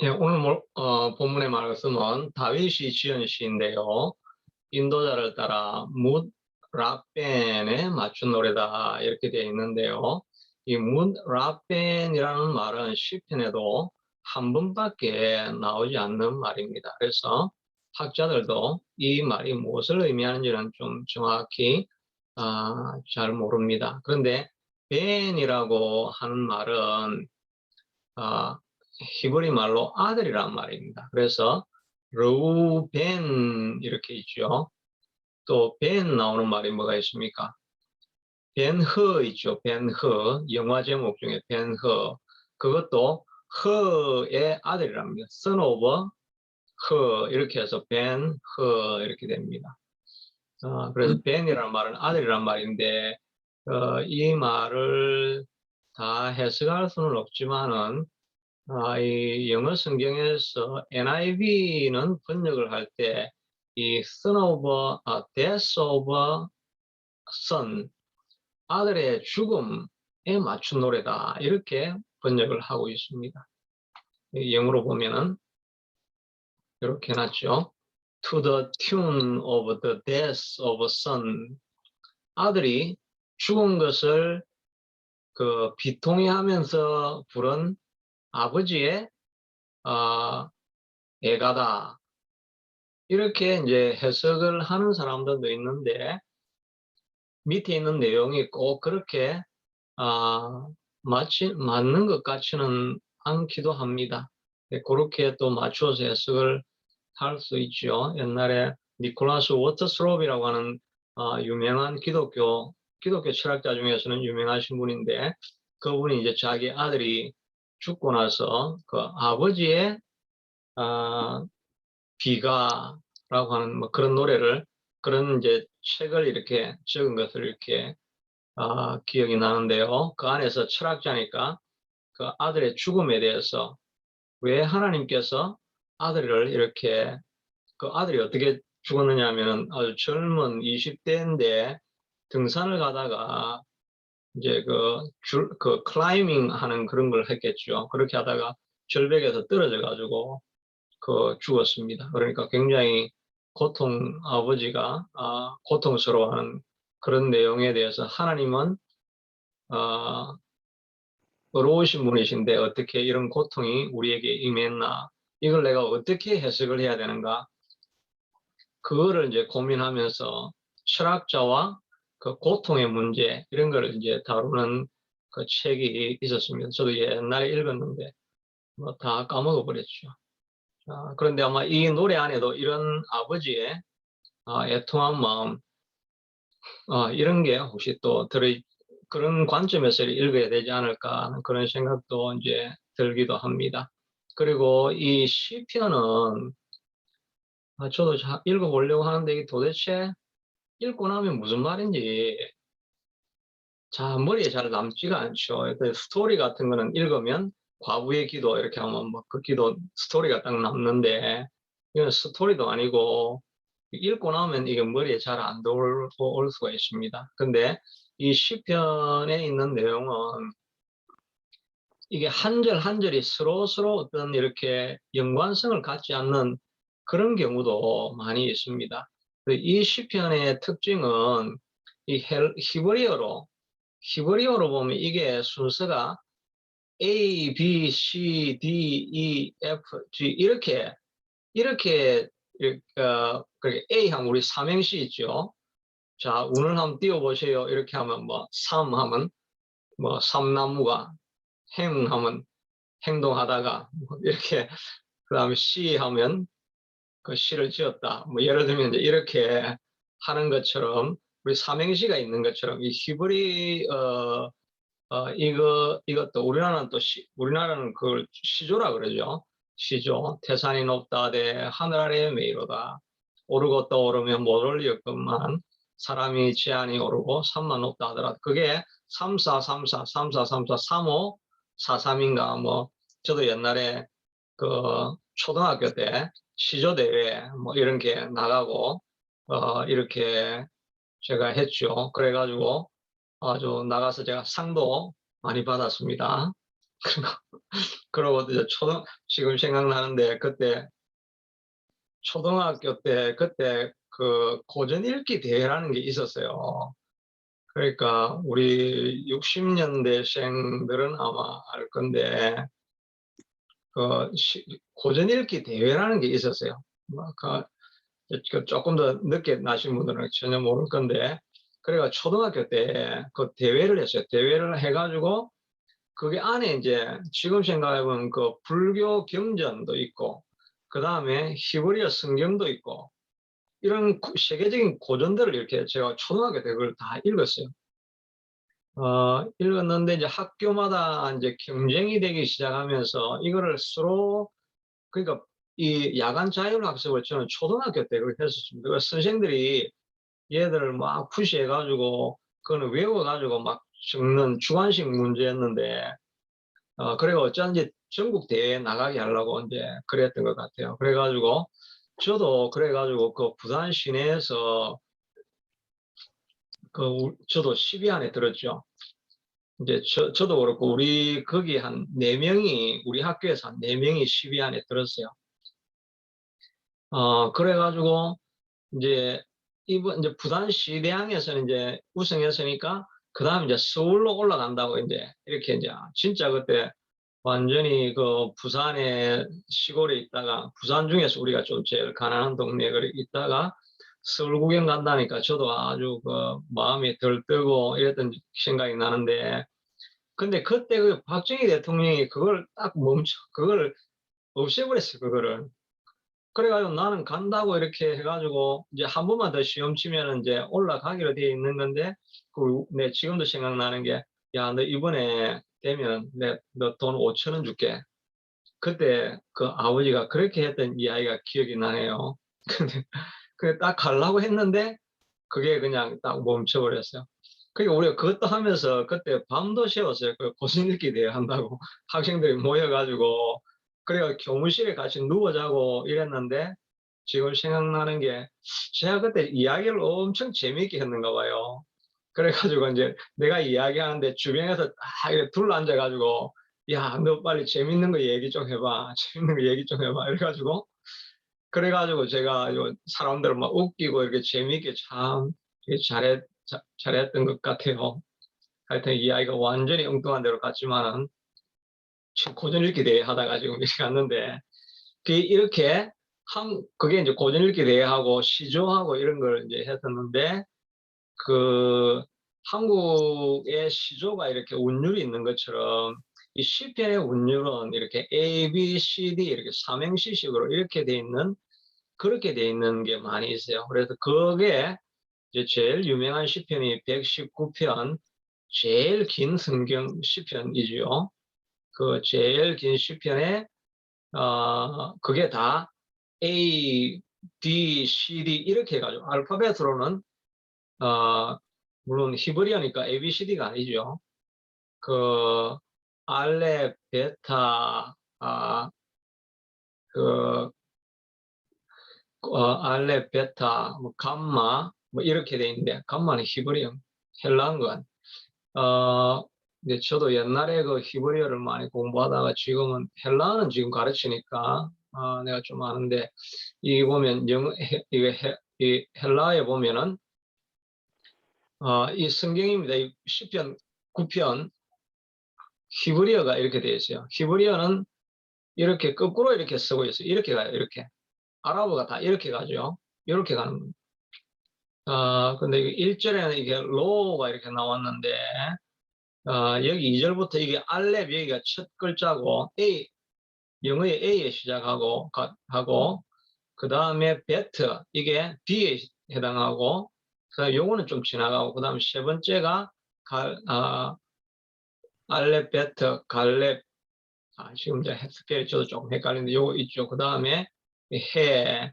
예, 오늘 본문의 말씀은 다윗이 지은 시인데요. 인도자를 따라 묻 랍벤에 맞춘 노래다 이렇게 되어 있는데요. 이 묻 랍벤이라는 말은 시편에도 한 번밖에 나오지 않는 말입니다. 그래서 학자들도 이 말이 무엇을 의미하는지는 좀 정확히 잘 모릅니다. 그런데 벤이라고 하는 말은 아, 히브리 말로 아들이란 말입니다. 그래서 르우벤 이렇게 있죠. 또 벤 나오는 말이 뭐가 있습니까? 벤허 있죠. 벤허 영화 제목 중에 벤허 그것도 허의 아들이랍니다. son of 허 이렇게 해서 벤허 이렇게 됩니다. 그래서 벤이라는 말은 아들이란 말인데 이 말을 다 해석할 수는 없지만은 이 영어 성경에서 NIV는 번역을 할 때 이 son of death of son 아들의 죽음에 맞춘 노래다 이렇게 번역을 하고 있습니다. 영어로 보면은 이렇게 해놨죠. To the tune of the death of son 아들이 죽은 것을 그 비통해하면서 부른 아버지의 애가다. 이렇게 이제 해석을 하는 사람들도 있는데 밑에 있는 내용이 꼭 그렇게 맞는 것 같지는 않기도 합니다. 그렇게 또 맞춰서 해석을 할 수 있죠. 옛날에 니콜라스 워터스롭이라고 하는 유명한 기독교 철학자 중에서는 유명하신 분인데 그분이 이제 자기 아들이 죽고 나서 그 아버지의 비가라고 하는 뭐 그런 노래를 그런 이제 책을 이렇게 적은 것을 이렇게 기억이 나는데요. 그 안에서 철학자니까 그 아들의 죽음에 대해서 왜 하나님께서 아들을 이렇게 그 아들이 어떻게 죽었느냐 하면은 아주 젊은 20대인데 등산을 가다가 이제 그 클라이밍 하는 그런 걸 했겠죠. 그렇게 하다가 절벽에서 떨어져 가지고 죽었습니다. 그러니까 굉장히 아버지가 고통스러워하는 그런 내용에 대해서 하나님은 어, 어려우신 분이신데 어떻게 이런 고통이 우리에게 임했나 이걸 내가 어떻게 해석을 해야 되는가 그거를 이제 고민하면서 철학자와 그 고통의 문제 이런 거를 이제 다루는 그 책이 있었습니다. 저도 옛날에 읽었는데 뭐 다 까먹어 버렸죠. 그런데 아마 이 노래 안에도 이런 아버지의 애통한 마음, 이런 게 혹시 또 그런 관점에서 읽어야 되지 않을까 하는 그런 생각도 이제 들기도 합니다. 그리고 이 시편은 저도 읽어보려고 하는데 이게 도대체 읽고 나면 무슨 말인지 머리에 잘 남지가 않죠. 그 스토리 같은 거는 읽으면 과부의 기도 이렇게 하면 뭐 그 기도 스토리가 딱 남는데 이건 스토리도 아니고 읽고 나면 이게 머리에 잘 안 들어오고 올 수가 있습니다. 근데 이 시편에 있는 내용은 이게 한 절 한 절이 서로 어떤 이렇게 연관성을 갖지 않는 그런 경우도 많이 있습니다. 이 시편의 특징은 이 히브리어로 보면 이게 순서가 A, B, C, D, E, F, G 이렇게 그렇게 A 하면 우리 삼행시 있죠. 자, 운을 한번 띄워보세요. 이렇게 하면 뭐, 삼 하면 뭐, 삼나무가, 행 하면 행동하다가, 뭐 이렇게, 그 다음에 시 하면 그 시를 지었다. 뭐, 예를 들면 이제 이렇게 하는 것처럼, 우리 삼행시가 있는 것처럼, 이 히브리, 이것도 우리나라는 그걸 시조라 그러죠. 시조. 태산이 높다 대 하늘 아래의 메이로다. 오르고 떠오르면 못 올렸건만 사람이 제한이 오르고 산만 높다 하더라. 그게 3434, 3434, 35, 43인가 뭐 저도 옛날에 그 초등학교 때 시조 대회 뭐 이런 게 나가고 이렇게 제가 했죠. 그래가지고 아주 나가서 제가 상도 많이 받았습니다. 그러고 이제 지금 생각나는데 그때 초등학교 때 그때 그 고전 읽기 대회라는 게 있었어요. 그러니까 우리 60년대생들은 아마 알 건데 고전 읽기 대회라는 게 있었어요. 조금 더 늦게 나신 분들은 전혀 모를 건데 그래가 초등학교 때 그 대회를 했어요. 대회를 해가지고 그게 안에 이제 지금 생각해 보면 그 불교 경전도 있고 그 다음에 히브리어 성경도 있고 이런 세계적인 고전들을 이렇게 제가 초등학교 때 그걸 다 읽었어요. 읽었는데 이제 학교마다 이제 경쟁이 되기 시작하면서 이거를 서로 그러니까 이 야간 자율학습을 저는 초등학교 때 그렇게 했었습니다. 그 선생들이 얘들을 막 푸시해가지고 그거는 외워가지고 막 적는 주관식 문제였는데 그래가 어쩐지 전국 대회에 나가게 하려고 이제 그랬던 것 같아요. 그래가지고 저도 그래가지고 그 부산 시내에서 저도 10위 안에 들었죠. 이제 저도 그렇고 우리 거기 한 4명이 우리 학교에서 한 4명이 10위 안에 들었어요. 그래가지고 이제 이제 부산시대항에서는 이제 우승했으니까 그 다음 이제 서울로 올라간다고 이제 이렇게 이제 진짜 그때 완전히 그 부산의 시골에 있다가 부산 중에서 우리가 좀 제일 가난한 동네에 있다가 서울 구경 간다니까 저도 아주 그 마음이 들뜨고 이랬던 생각이 나는데 근데 그때 그 박정희 대통령이 그걸 딱 그걸 없애버렸어요, 그거를. 그래가지고 나는 간다고 이렇게 해가지고 이제 한 번만 더 시험 치면은 이제 올라가기로 되어 있는 건데 내 지금도 생각나는 게 야, 너 이번에 되면 너 돈 5천 원 줄게. 그때 그 아버지가 그렇게 했던 이야기가 기억이 나네요. 근데 그게 딱 가려고 했는데 그게 그냥 딱 멈춰버렸어요. 그러니까 우리가 그것도 하면서 그때 밤도 새웠어요. 그 고전 읽기 대회 한다고 학생들이 모여가지고 그래가 교무실에 같이 누워 자고 이랬는데 지금 생각나는 게 제가 그때 이야기를 엄청 재미있게 했는가 봐요. 그래가지고 이제 내가 이야기하는데 주변에서 다 이렇게 둘러앉아가지고 야, 너 빨리 재밌는 거 얘기 좀 해봐. 재밌는 거 얘기 좀 해봐. 이래가지고 그래가지고 제가 사람들을 막 웃기고 이렇게 재미있게 참 잘했던 것 같아요. 하여튼 이야기가 완전히 엉뚱한 데로 갔지만은 고전 읽기 대회 하다가 지금 이렇게 갔는데 이렇게 그게 이제 고전 읽기 대회하고 시조하고 이런 걸 이제 했었는데 그 한국의 시조가 이렇게 운율이 있는 것처럼 이 시편의 운율은 이렇게 A, B, C, D 이렇게 삼행시식으로 이렇게 돼 있는 그렇게 돼 있는 게 많이 있어요. 그래서 그게 이제 제일 유명한 시편이 119편 제일 긴 성경 시편이지요. 그 제일 긴 시편에 그게 다 A, B, C, D 이렇게 해가지고 알파벳으로는 물론 히브리어니까 A, B, C, D가 아니죠. 그 알레, 베타, 그 알레, 베타, 뭐 감마 뭐 이렇게 돼 있는데 감마는 히브리어, 헬라어인 것 근데 저도 옛날에 그 히브리어를 많이 공부하다가 지금은 헬라어는 지금 가르치니까 내가 좀 아는데 이 보면 이 헬라어에 보면은 이 성경입니다. 이 시편 9편 히브리어가 이렇게 되어 있어요. 히브리어는 이렇게 거꾸로 이렇게 쓰고 있어요. 이렇게 가요. 이렇게 아랍어가 다 이렇게 가죠. 이렇게 가는 겁니다. 근데 1절에는 이게 로가 이렇게 나왔는데 여기 2절부터 이게 알렙 여기가 첫 글자고 A 영어의 A에 시작하고 하고 그 다음에 베트 이게 B에 해당하고 그다음 요거는 좀 지나가고 그다음 세 번째가 알렙 베트 갈렙 지금 이제 스펠이 저도 조금 헷갈리는데 요거 있죠. 그 다음에 해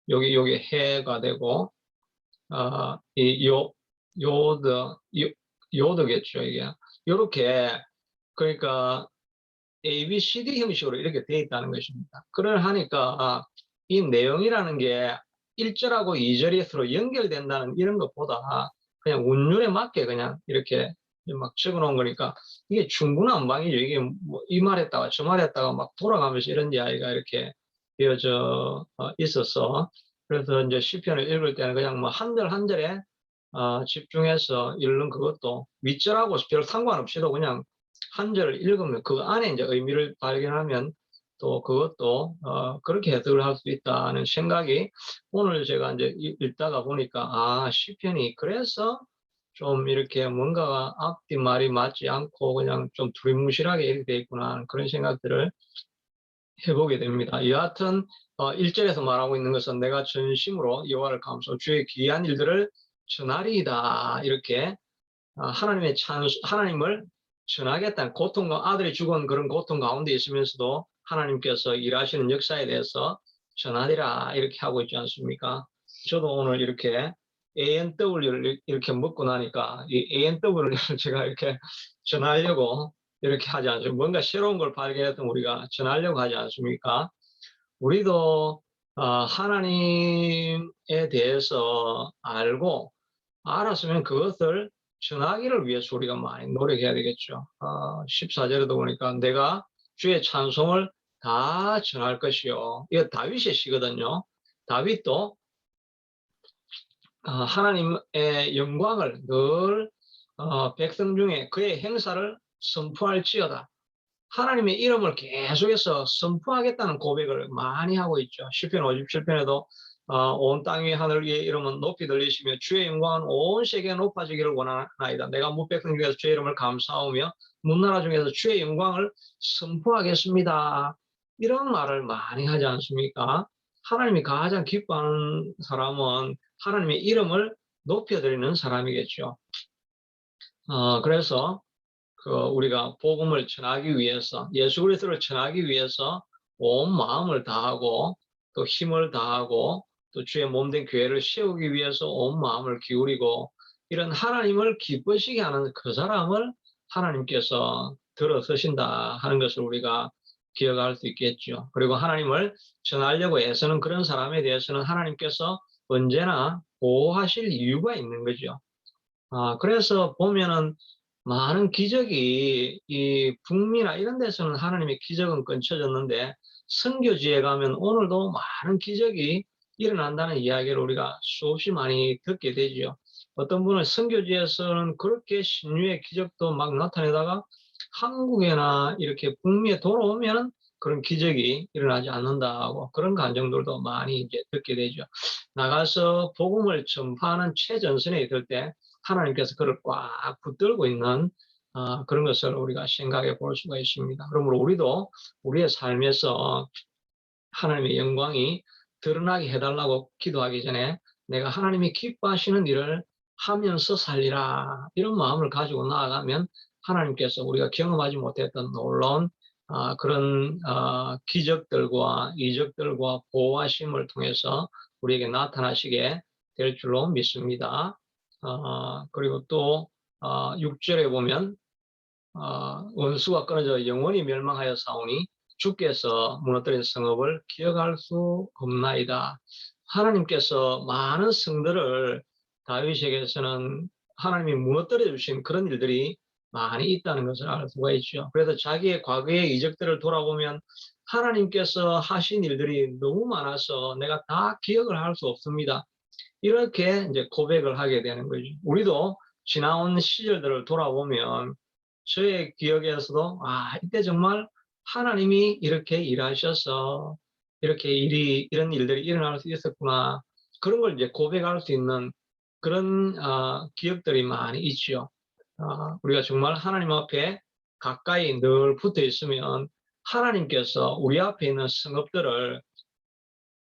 여기 해가 되고 이 요드 요드겠죠 이게 요렇게 그러니까 A, B, C, D 형식으로 이렇게 되어 있다는 것입니다. 그걸 하니까 이 내용이라는 게 1절하고 2절이 서로 연결된다는 이런 것보다 그냥 운율에 맞게 그냥 이렇게 막 적어 놓은 거니까 이게 충분한 방이죠. 이게 뭐 이 말했다가 저 말했다가 막 돌아가면서 이런 이야기가 이렇게 되어져 있어서 그래서 이제 시편을 읽을 때는 그냥 뭐 한 절 한 절에 집중해서 읽는 그것도 윗절하고 별 상관없이도 그냥 한 절을 읽으면 그 안에 이제 의미를 발견하면 또 그것도 그렇게 해석을 할 수 있다는 생각이 오늘 제가 이제 읽다가 보니까 시편이 그래서 좀 이렇게 뭔가가 앞뒤 말이 맞지 않고 그냥 좀 두리뭉실하게 이렇게 돼 있구나 하는 그런 생각들을 해보게 됩니다. 여하튼 1절에서 말하고 있는 것은 내가 전심으로 여호와를 감사하고 주의 귀한 일들을 전하리이다. 이렇게 하나님을 전하겠다는 고통과 아들이 죽은 그런 고통 가운데 있으면서도 하나님께서 일하시는 역사에 대해서 전하리라 이렇게 하고 있지 않습니까? 저도 오늘 이렇게 ANW를 이렇게 먹고 나니까 이 ANW를 제가 이렇게 전하려고 이렇게 하지 않습니까? 뭔가 새로운 걸 발견했던 우리가 전하려고 하지 않습니까? 우리도 하나님에 대해서 알고 알았으면 그것을 전하기를 위해서 우리가 많이 노력해야 되겠죠. 14절에도 보니까 내가 주의 찬송을 다 전할 것이요. 이거 다윗의 시거든요. 다윗도 하나님의 영광을 늘 백성 중에 그의 행사를 선포할지어다. 하나님의 이름을 계속해서 선포하겠다는 고백을 많이 하고 있죠. 시편 57편에도 온 땅 위에 하늘 위에 이름은 높이 들리시며 주의 영광은 온 세계에 높아지기를 원하나이다. 내가 무백성 중에서 주의 이름을 감사하며 문나라 중에서 주의 영광을 선포하겠습니다. 이런 말을 많이 하지 않습니까? 하나님이 가장 기뻐하는 사람은 하나님의 이름을 높여드리는 사람이겠죠. 그래서 우리가 복음을 전하기 위해서 예수 그리스도를 전하기 위해서 온 마음을 다하고 또 힘을 다하고 또 주의 몸된 교회를 세우기 위해서 온 마음을 기울이고 이런 하나님을 기쁘시게 하는 그 사람을 하나님께서 들어서신다 하는 것을 우리가 기억할 수 있겠죠. 그리고 하나님을 전하려고 애쓰는 그런 사람에 대해서는 하나님께서 언제나 보호하실 이유가 있는 거죠. 그래서 보면은 많은 기적이 이 북미나 이런 데서는 하나님의 기적은 끊쳐졌는데 선교지에 가면 오늘도 많은 기적이 일어난다는 이야기를 우리가 수없이 많이 듣게 되죠. 어떤 분은 선교지에서는 그렇게 신유의 기적도 막 나타내다가 한국에나 이렇게 북미에 돌아오면 그런 기적이 일어나지 않는다고 그런 감정들도 많이 이제 듣게 되죠. 나가서 복음을 전파하는 최전선에 있을 때 하나님께서 그를 꽉 붙들고 있는 그런 것을 우리가 생각해 볼 수가 있습니다. 그러므로 우리도 우리의 삶에서 하나님의 영광이 드러나게 해달라고 기도하기 전에 내가 하나님이 기뻐하시는 일을 하면서 살리라 이런 마음을 가지고 나아가면 하나님께서 우리가 경험하지 못했던 놀라운 그런 기적들과 이적들과 보호하심을 통해서 우리에게 나타나시게 될 줄로 믿습니다. 그리고 또 6절에 보면 원수가 끊어져 영원히 멸망하여 사오니 주께서 무너뜨린 성읍을 기억할 수 없나이다. 하나님께서 많은 성들을 다윗에게서는 하나님이 무너뜨려 주신 그런 일들이 많이 있다는 것을 알 수가 있죠. 그래서 자기의 과거의 이적들을 돌아보면 하나님께서 하신 일들이 너무 많아서 내가 다 기억을 할 수 없습니다. 이렇게 이제 고백을 하게 되는 거죠. 우리도 지나온 시절들을 돌아보면 저의 기억에서도 이때 정말 하나님이 이렇게 일하셔서 이렇게 이런 일들이 일어날 수 있었구나. 그런 걸 이제 고백할 수 있는 그런 기억들이 많이 있죠. 우리가 정말 하나님 앞에 가까이 늘 붙어 있으면 하나님께서 우리 앞에 있는 성읍들을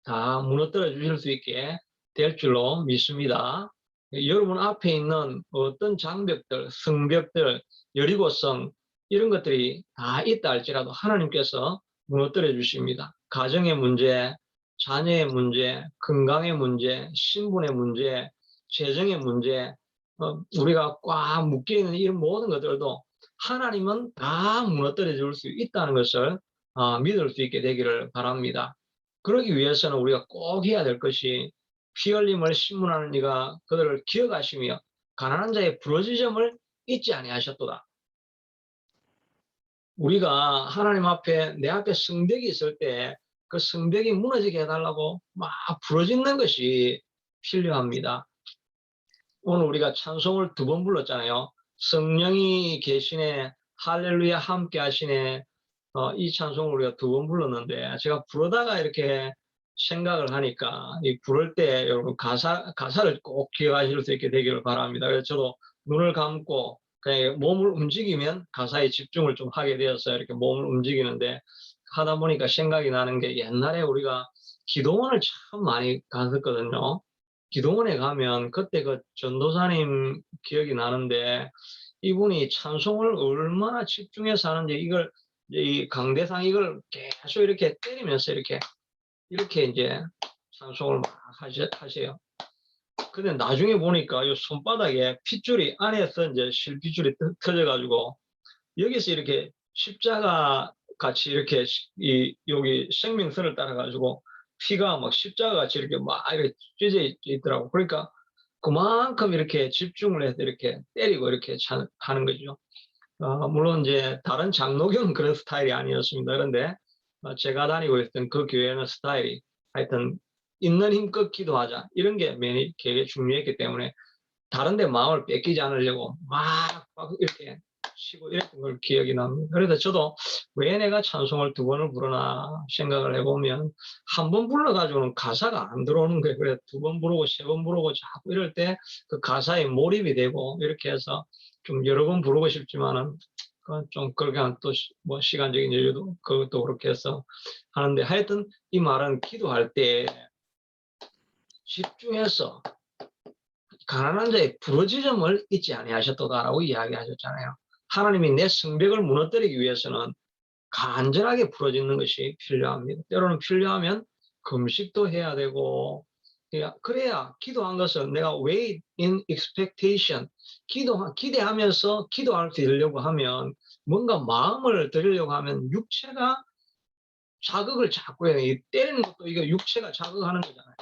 다 무너뜨려 주실 수 있게 될 줄로 믿습니다. 여러분 앞에 있는 어떤 장벽들, 성벽들, 여리고성 이런 것들이 다 있다 할지라도 하나님께서 무너뜨려 주십니다. 가정의 문제, 자녀의 문제, 건강의 문제, 신분의 문제, 재정의 문제, 우리가 꽉 묶여있는 이런 모든 것들도 하나님은 다 무너뜨려 줄 수 있다는 것을 믿을 수 있게 되기를 바랍니다. 그러기 위해서는 우리가 꼭 해야 될 것이 피 흘림을 신문하는 이가 그들을 기억하시며 가난한 자의 부러지점을 잊지 아니하셨도다. 우리가 하나님 앞에 내 앞에 성벽이 있을 때 그 성벽이 무너지게 해달라고 막 부르짖는 것이 필요합니다. 오늘 우리가 찬송을 2번 불렀잖아요. 성령이 계시네, 할렐루야 함께 하시네. 이 찬송을 우리가 2번 불렀는데 제가 부르다가 이렇게 생각을 하니까 이 부를 때 여러분 가사를 꼭 기억하실 수 있게 되기를 바랍니다. 그래서 저도 눈을 감고 그냥 몸을 움직이면 가사에 집중을 좀 하게 되었어요. 이렇게 몸을 움직이는데 하다 보니까 생각이 나는 게 옛날에 우리가 기도원을 참 많이 갔었거든요. 기도원에 가면 그때 그 전도사님 기억이 나는데 이분이 찬송을 얼마나 집중해서 하는지 이걸 이 강대상 이걸 계속 이렇게 때리면서 이렇게 이제 찬송을 막 하세요. 근데 나중에 보니까 이 손바닥에 핏줄이 안에서 이제 실핏줄이 터져가지고 여기서 이렇게 십자가 같이 이렇게 여기 생명선을 따라가지고 피가 막 십자가 같이 이렇게 막 이렇게 찢어져 있더라고. 그러니까 그만큼 이렇게 집중을 해서 이렇게 때리고 이렇게 하는 거죠. 물론 이제 다른 장로교는 그런 스타일이 아니었습니다. 그런데 제가 다니고 있던 그 교회는 스타일이 하여튼 있는 힘껏 기도하자 이런 게 되게 중요했기 때문에 다른 데 마음을 뺏기지 않으려고 막 이렇게 치고 이랬던 걸 기억이 납니다. 그래서 저도 왜 내가 찬송을 2번을 부르나 생각을 해보면 한 번 불러가지고는 가사가 안 들어오는 거예요. 그래서 2번 부르고 3번 부르고 자꾸 이럴 때 그 가사에 몰입이 되고 이렇게 해서 좀 여러 번 부르고 싶지만은 좀 그렇게 한 또 뭐 시간적인 여유도 그것도 그렇게 해서 하는데 하여튼 이 말은 기도할 때 집중해서 가난한 자의 부르짖음을 잊지 아니하셨도다라고 이야기하셨잖아요. 하나님이 내 성벽을 무너뜨리기 위해서는 간절하게 부르짖는 것이 필요합니다. 때로는 필요하면 금식도 해야 되고 그래야 기도한 것은 내가 wait in expectation 기대하면서 기도할 수 있으려고 하면 뭔가 마음을 드리려고 하면 육체가 자극을 자꾸 해요. 때리는 것도 이거 육체가 자극하는 거잖아요.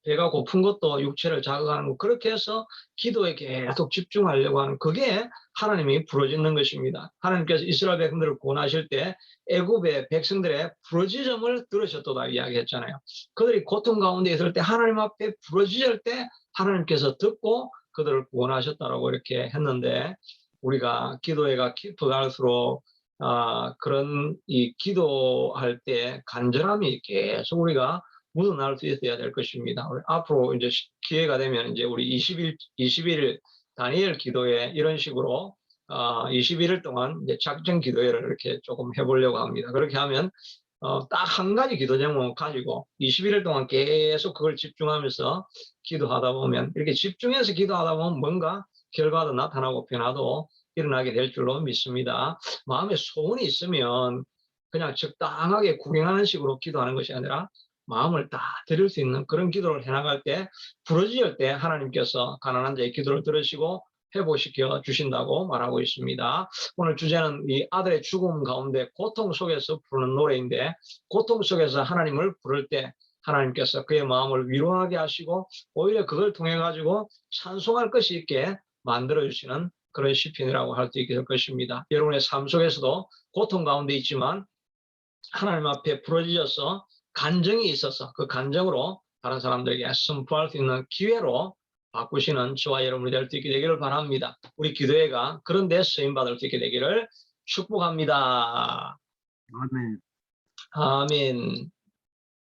배가 고픈 것도 육체를 자극하는 거 그렇게 해서 기도에 계속 집중하려고 하는 그게 하나님이 부르짖는 것입니다. 하나님께서 이스라엘 백성들을 구원하실 때 애굽의 백성들의 부르짖음을 들으셨도다 이야기했잖아요. 그들이 고통 가운데 있을 때 하나님 앞에 부르짖을 때 하나님께서 듣고 그들을 구원하셨다라고 이렇게 했는데 우리가 기도회가 깊어갈수록 그런 이 기도할 때 간절함이 계속 우리가 묻어나올 수 있어야 될 것입니다. 우리 앞으로 이제 기회가 되면 이제 우리 20일 다니엘 기도회 이런 식으로 21일 동안 이제 작정 기도회를 이렇게 조금 해보려고 합니다. 그렇게 하면 딱 한 가지 기도 제목 가지고 21일 동안 계속 그걸 집중하면서 기도하다 보면 이렇게 집중해서 기도하다 보면 뭔가 결과도 나타나고 변화도 일어나게 될 줄로 믿습니다. 마음에 소원이 있으면 그냥 적당하게 구경하는 식으로 기도하는 것이 아니라 마음을 다 드릴 수 있는 그런 기도를 해나갈 때 부르짖을 때 하나님께서 가난한 자의 기도를 들으시고 회복시켜 주신다고 말하고 있습니다. 오늘 주제는 이 아들의 죽음 가운데 고통 속에서 부르는 노래인데 고통 속에서 하나님을 부를 때 하나님께서 그의 마음을 위로하게 하시고 오히려 그걸 통해 가지고 찬송할 것이 있게 만들어주시는 그런 시편이라고 할 수 있게 될 것입니다. 여러분의 삶 속에서도 고통 가운데 있지만 하나님 앞에 부르짖어서 간정이 있어서 그 간정으로 다른 사람들에게 선포할 수 있는 기회로 바꾸시는 저와 여러분이 될 수 있게 되기를 바랍니다. 우리 기도회가 그런 데 쓰임받을 수 있게 되기를 축복합니다. 아멘. 아멘.